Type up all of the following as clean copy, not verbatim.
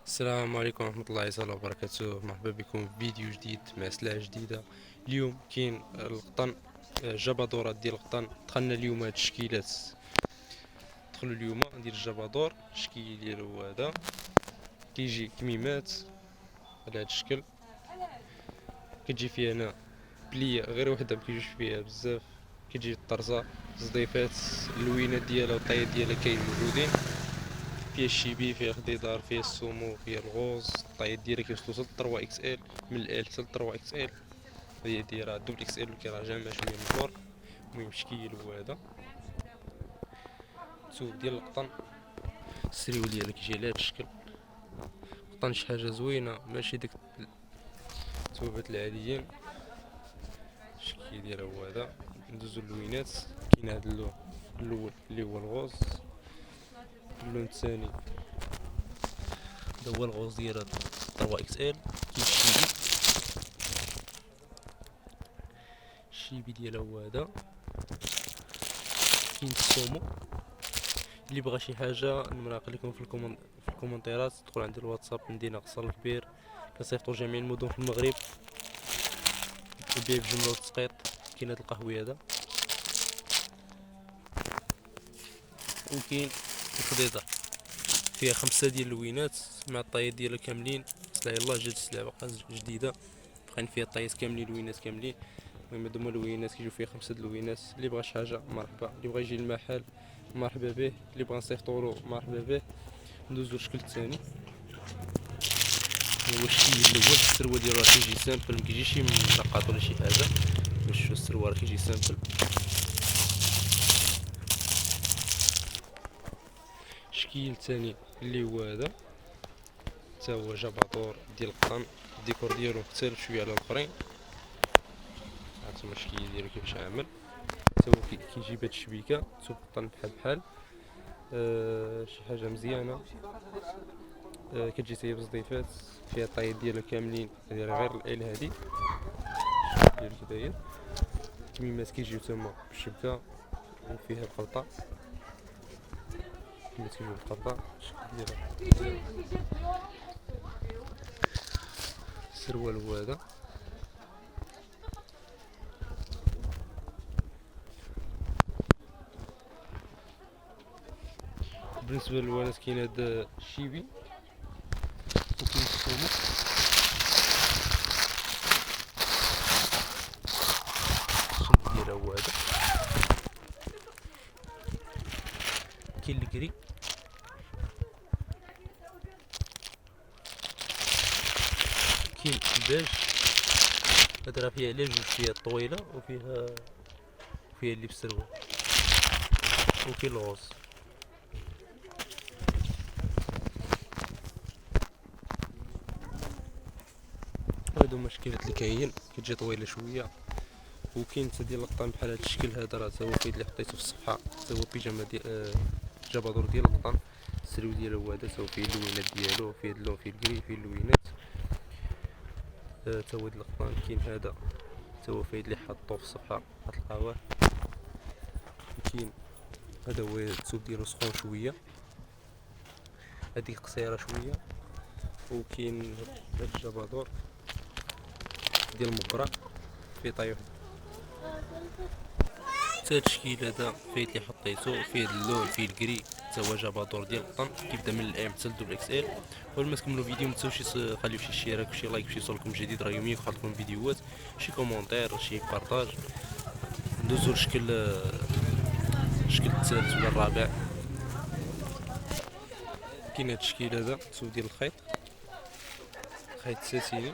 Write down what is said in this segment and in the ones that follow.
السلام عليكم ورحمة الله تعالى وبركاته. مرحبا بكم في فيديو جديد مع سلعة جديدة. اليوم كاين القطن، جبادورات ديال القطن. دخلنا اليوم هاد التشكيلات، دخلوا اليوم ديال الجبادور. الشكل ديالو هو هذا، كيجي كميمات على هاد الشكل. كتجي فيها هنا بلية غير وحدة، مكيجيوش فيها بزاف. كتجي الطرزة، الزضيفات، اللوينات ديالها والطايات ديالها كاين موجودين. فيها الشيبي، فيها الخضيضار، فيها السومو، فيها الغوز. الطايات ديالها كيوصلو حتى 3 اكس ال، من ال حتى 3 اكس ال. هي دايره دوبل اكس ال وكيراجع جامع شويه من الفوق. المهم الشكل هو هذا، الثوب ديال القطن. السريول ديالها كيجي على هذا الشكل. القطن شي حاجه زوينه، ماشي ديك الثوبات العاديين. الشكل ديالها هو هذا. ندوزو اللوينات. كاين هذا اللون الاول اللي هو الغوز. اللون الثاني هذا هو الغوز ديالها 3 اكس ال. كاين الشيبي ديالها هو هذا. كاين السومو. اللي بغى شي حاجه نمراق لكم في الكومنتيرات. تدخل عندي الواتساب، مدينه قصر الكبير. كنصيفطو جميع المدن في المغرب، البيع بجمله وتسقيط. كاين هاد القهوي هذا، وكاين الخضيضه. فيها 5 ديال اللوينات مع الطايات ديالها كاملين. سلعه يلاه جات السلعه باقا جديده، بقاين فيها الطايات كاملين، لوينات كاملين. المهم هادو هما اللوينات، كيجيو فيها 5 د اللوينات. اللي بغى شي حاجه مرحبا، اللي بغى يجي للمحل مرحبا به، اللي بغى نصيفطولو مرحبا به. ندوزو للشكل الثاني. هو الشكل الاول، السروال ديالو راه كيجي سامبل، مكيجيش منقط ولا شي حاجه. باش السروال راه كيجي سامبل. الشكل الثاني اللي هو هذا، حتى هو جابادور ديال القطن. الديكور ديالو مختلف شويه على الاخرين. هانتوما الشكل ديالو كيفاش عامل. حتى هو كيجي بهاد الشبيكه، ثوب القطن بحال بحال. شي حاجه مزيانه. كتجي حتى هي بزضيفات، فيها الطايات ديالها كاملين، دايره غير ال هادي. الشكل ديالو كي داير. الكميمات كيجيو تما بالشبكه وفيها الخلطه. كيما كيجيو بالخلطه. الشكل ديالها السروال هو هذا. بالنسبه للوانات كاين هاد الشيبي، وكاين السومو. الشكل ديالها هو هذا. كاين الكري، كاين الباج. هاد راه فيها على جوج، فيها الطويله وفيها اللي بالسروال، وكاين الغوص. هادو هما شكيلات اللي كاين، كتجي طويله شويه. وكاين حتى ديال القطن بحال هاد الشكل هذا، راه تا هو كاين اللي حطيتو في الصفحه. تا هو بيجاما ديال جبادور ديال القطن. السريو ديالو هو هذا، تا هو فيه اللوينات ديالو، فيه هاد اللون، فيه الكري، فيه اللوينات. تا هو ديال القطن. كاين هذا تا هو فايد اللي حطوه في الصفحه، غتلقاوه. كاين هذا هو الثوب ديالو سخون شويه، هذيك قصيره شويه. وكاين هاد الجبادور ديال المبرق، فيه طايف. حتى هاد الشكل هذا فايت اللي حطيتو، فيه اللون، فيه الكري. حتى هو جابادور ديال القطن، كيبدا من الام حتى لدوبل اكس ال. قبل ما تكملوا الفيديو متنساوش خليو شي اشتراك وشي لايك باش يوصلكم جديد راه يوميا كنحط لكم فيديوهات. شي كومونتير، شي بارطاج. ندوزو لشكل الشكل الثالث ولا الرابع. كاين هاد الشكل هذا، الثوب ديال الخيط، خيط ساتيني،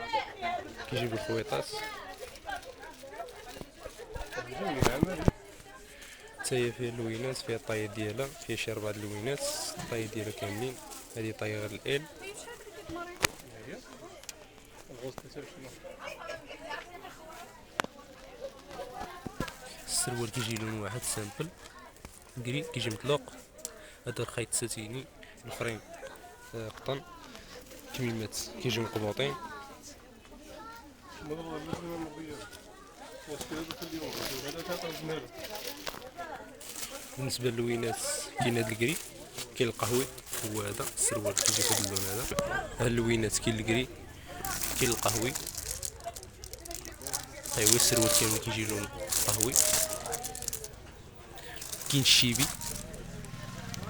كيجي بالخويطات. حتى هي فيها اللوينات، فيها الطايات ديالها، فيها شي 4 اللوينات. الطايات ديالها كاملين. هذه طايه غير ال. السروال كيجي لون واحد سامبل كري، كيجي مطلوق. هذا الخيط ساتيني، الاخرين قطن. كميمات كيجيو مقبوطين. بالنسبه للوينات كاين هاد الكري، كاين القهوي هو هذا السروال كيجي بهذا اللون هذا. ها اللوينات كاين الكري، كاين القهوي. ايوا السروال كامل كيجي لون قهوي. كاين الشيبي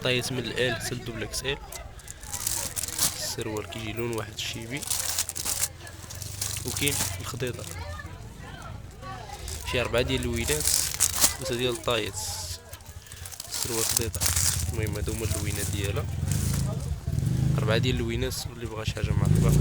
طايس من الال حتى لدوبل اكس ال. السروال كيجي لون واحد الشيبي. وكاين الخضيضه شي 4 ديال اللوينات و3 ديال الطايس. السروال خضيضه. المهم هادو هما اللوينات ديالها، 4 ديال اللوينات. واللي بغى شي حاجه مرحبا.